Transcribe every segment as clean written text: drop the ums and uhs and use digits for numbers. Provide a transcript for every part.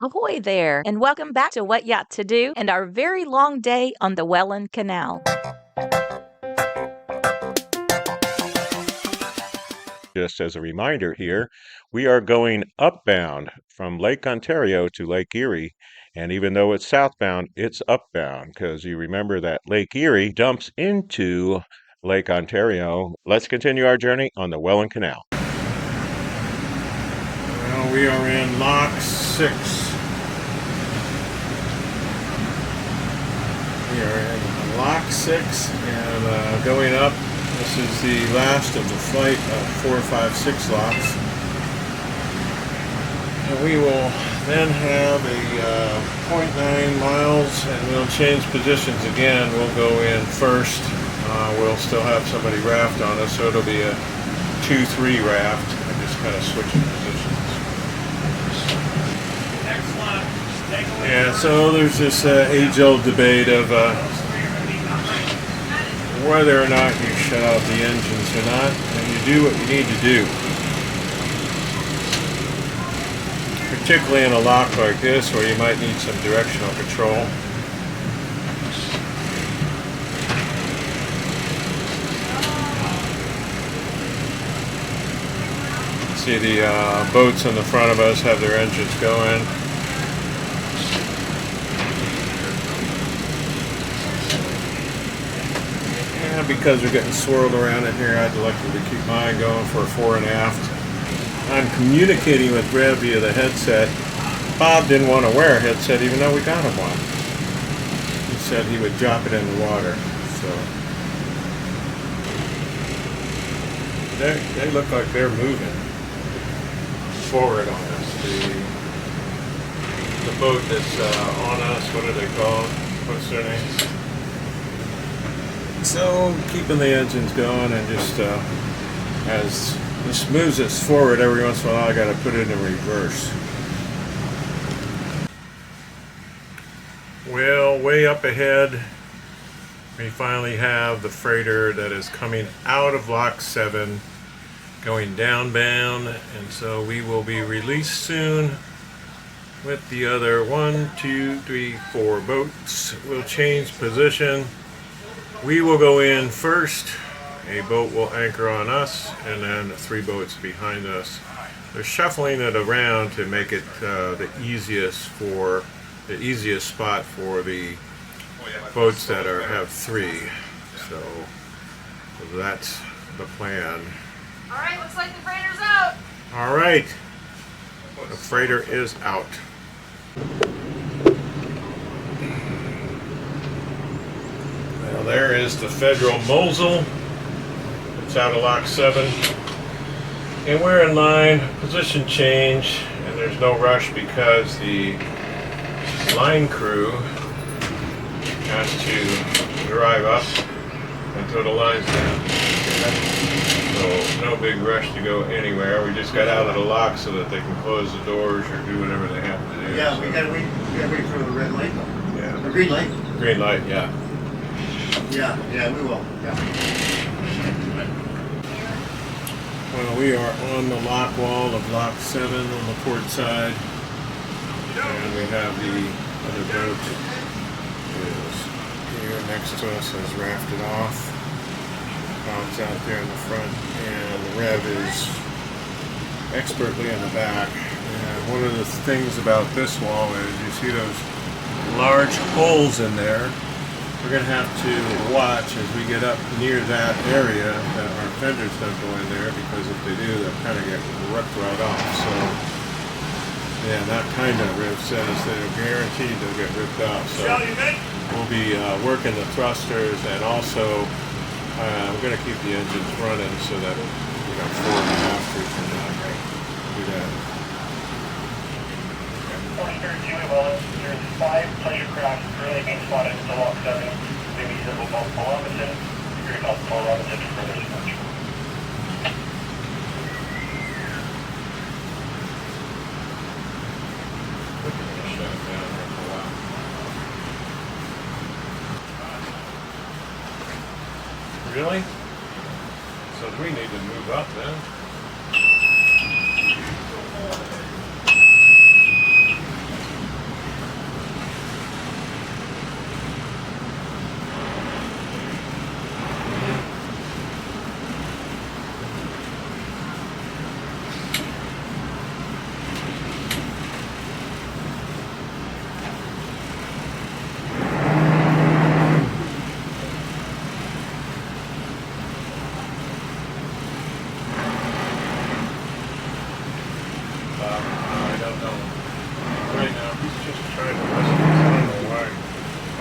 Ahoy there, and welcome back to What Yacht To Do and our very long day on the Welland Canal. Just as a reminder here, we are going upbound from Lake Ontario to Lake Erie. And even though it's southbound, it's upbound because you remember that Lake Erie dumps into Lake Ontario. Let's continue our journey on the Welland Canal. Well, we are in Lock 6. We are in Lock 6 and going up. This is the last of the flight of 4, 5, 6 locks. And we will then have a 0.9 miles and we'll change positions again. We'll go in first. We'll still have somebody raft on us, so it'll be a 2-3 raft. I just kind of switching positions. Yeah, so there's this age-old debate of whether or not you shut off the engines or not, and you do what you need to do. Particularly in a lock like this where you might need some directional control. See the boats in the front of us have their engines going. Because we're getting swirled around in here, I'd like to keep mine going for a fore and aft. I'm communicating with Rev via the headset. Bob didn't want to wear a headset even though we got him one. He said he would drop it in the water. So they look like they're moving forward on us. The boat that's on us, what are they called? What's their name? So keeping the engines going, and just as this moves us forward, every once in a while I got to put it in reverse. Well, way up ahead we finally have the freighter that is coming out of Lock 7 going downbound, and so we will be released soon with the other 1, 2, 3, 4 boats. We'll change position. We will go in first, a boat will anchor on us, and then 3 boats behind us. They're shuffling it around to make it the easiest spot for the boats that have 3. So that's the plan. Alright, looks like the freighter's out. Alright, the freighter is out. Well, there is the Federal Mosul. It's out of Lock 7. And we're in line, position change, and there's no rush because the line crew has to drive up until the line's down. So no big rush to go anywhere. We just got out of the lock so that they can close the doors or do whatever they have to do. Yeah, so. we gotta wait for the red light though. Yeah. The green light? Green light, yeah. Yeah, we will. Yeah. Well, we are on the lock wall of Lock 7 on the port side. And we have the other boat is here next to us, is rafted off. Bob's out there in the front, and the Rev is expertly in the back. And one of the things about this wall is you see those large holes in there. We're going to have to watch as we get up near that area that our fenders don't go in there, because if they do, they'll kind of get ripped right off. So, yeah, that kind of Rev says they're guaranteed they'll get ripped off. So we'll be working the thrusters, and also we're going to keep the engines running so that, 4 and a half we can do that. Welland, there's 5 pleasure craft currently being spotted in the Lock 7. They meet the Paul Robinson. You're going to call Paul Robinson for further departure. Really? So do we need to move up then?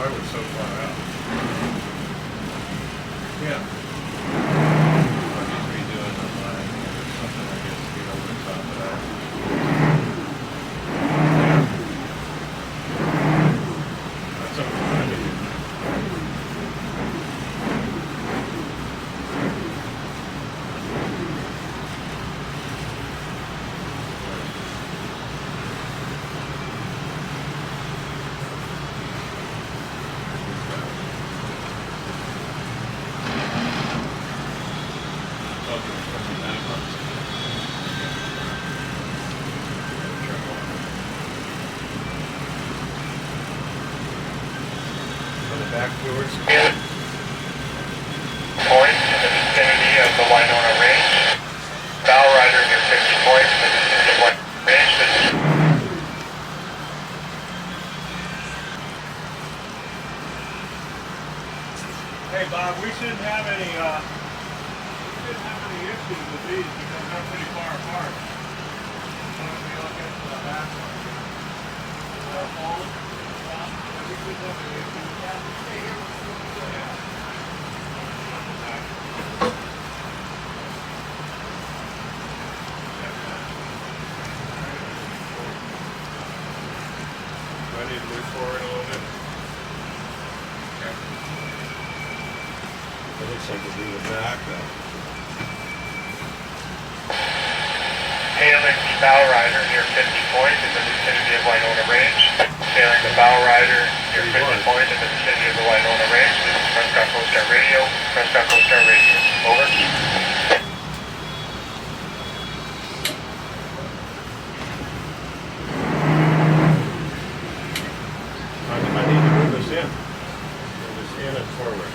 why we're so far out. Yeah. Oh, he's redoing the line or something, I guess, to get over the top of that. Yeah. That's what we're trying to do. Back towards Points in the vicinity of the Winona Range. Bow rider near 50 points in the vicinity of Winona Range. Hey Bob, we shouldn't have any issues with these because they're pretty far apart. Why don't we look at the back one? We shouldn't have any issues with that. Do I need to move forward a little bit? Okay. It looks like we'll do the back though. Hailing the bow rider near 50 points in the vicinity of Winona Range. Hailing the bow rider near 50 points in the vicinity of the Winona Range. This is Prescott Coast Guard Radio. Prescott Coast Guard Radio. Over. I need to move this in. Move this in and forward.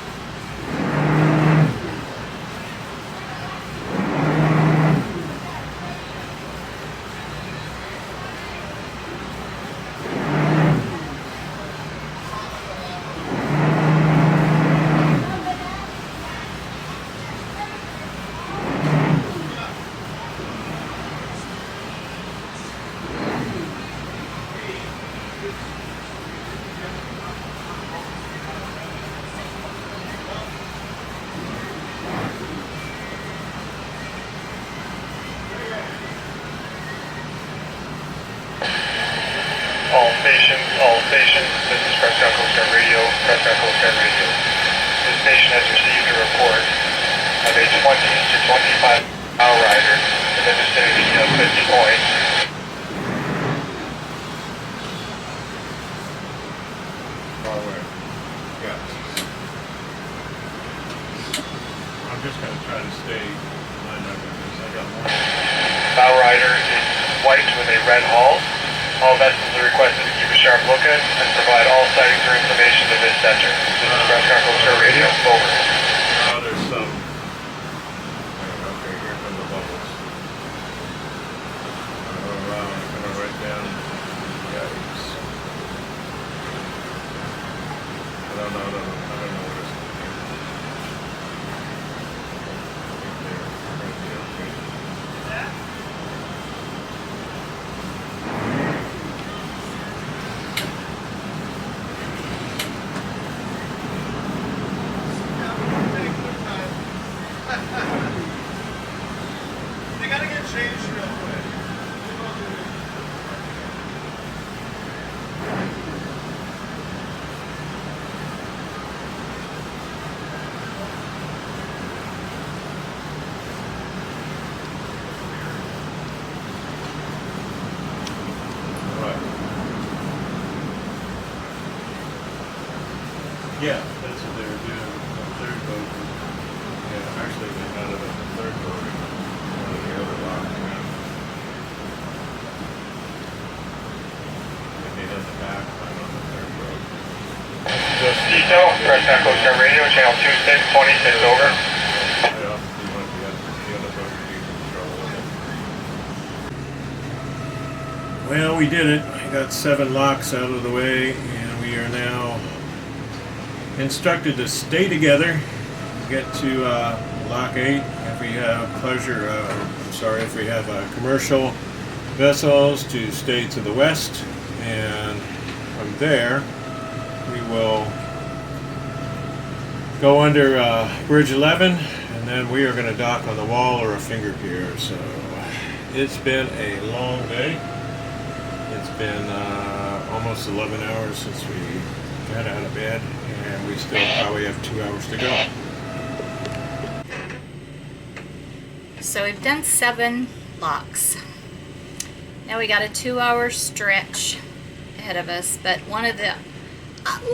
All stations, this is Prescott Coast Guard Radio, Prescott Coast Guard Radio. This station has received a report of a 20 to 25 bow rider in the vicinity of 50 points. Far away. Yeah. I'm just going to try to stay lined up with this. I got more. Bow rider is white with a red hull. All vessels are requested to keep a sharp lookout and provide all sightings or information to this center. This is Prescott Coast Guard Radio. Over. Oh, there's some. Okay, here come the bubbles. Coming right down. Yikes. I don't know what it's going to be. I think they're going to be okay. They gotta get changed real quick. Yeah, that's what they were doing. The third boat. Yeah, actually they had it on the third boat. One of the other locks. Yeah. They had the back line on the third boat. Detail, Prescott Coast Guard Radio, channel 2626, over. Yeah, you want the other boat to be in control with it. Well, we did it. I got 7 locks out of the way, and we are now instructed to stay together, get to lock 8 if we have if we have commercial vessels, to stay to the west, and from there we will go under Bridge 11, and then we are going to dock on the wall or a finger pier. So it's been a long day. It's been almost 11 hours since we got out of bed, and we still probably have 2 hours to go. So we've done 7 locks. Now we got a 2-hour stretch ahead of us, but one of the,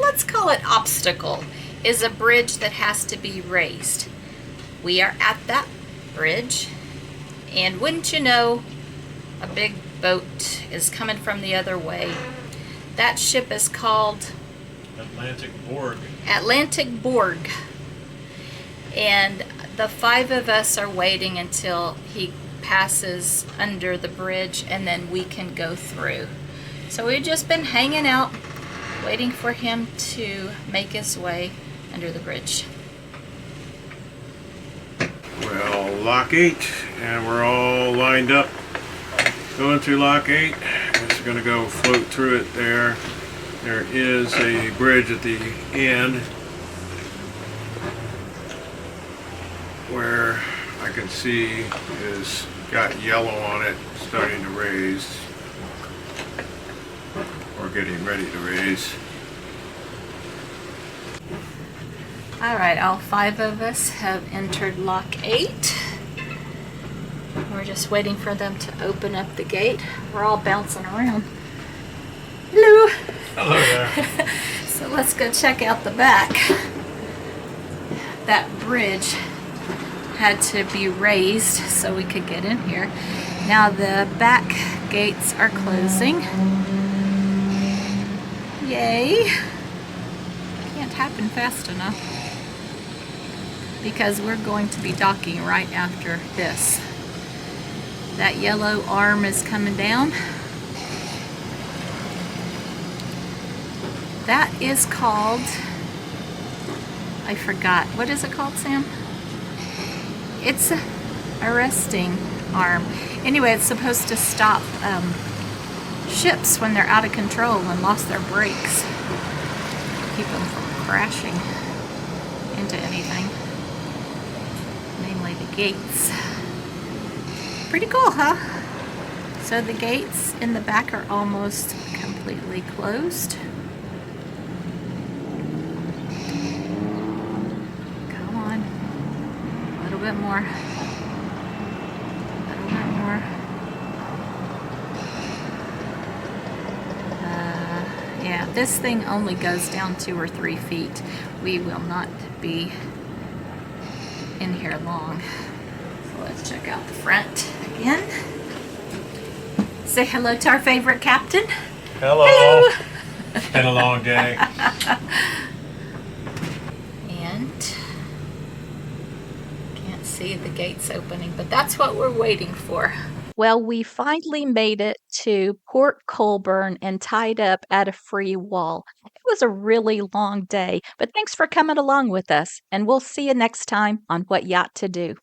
let's call it obstacle, is a bridge that has to be raised. We are at that bridge, and wouldn't you know, a big boat is coming from the other way. That ship is called Atlantic Borg. Atlantic Borg. And the 5 of us are waiting until he passes under the bridge, and then we can go through. So we've just been hanging out, waiting for him to make his way under the bridge. Well, lock 8, and we're all lined up going through lock 8. Just going to go float through it there. There is a bridge at the end where I can see is got yellow on it, starting to raise, or getting ready to raise. Alright, all 5 of us have entered lock 8. We're just waiting for them to open up the gate. We're all bouncing around. Hello! Hello there. So let's go check out the back. That bridge had to be raised so we could get in here. Now the back gates are closing. Yay! Can't happen fast enough, because we're going to be docking right after this. That yellow arm is coming down. That is called, I forgot, what is it called, Sam? It's a resting arm. Anyway, it's supposed to stop ships when they're out of control and lost their brakes. Keep them from crashing into anything. Mainly the gates. Pretty cool, huh? So the gates in the back are almost completely closed. Come on. A little bit more. A little bit more. Yeah, this thing only goes down 2 or 3 feet. We will not be in here long. So let's check out the front again. Say hello to our favorite captain. Hello. Hello. It's been a long day. And can't see the gates opening, but that's what we're waiting for. Well, we finally made it to Port Colborne and tied up at a free wall. It was a really long day, but thanks for coming along with us, and we'll see you next time on What Yacht To Do.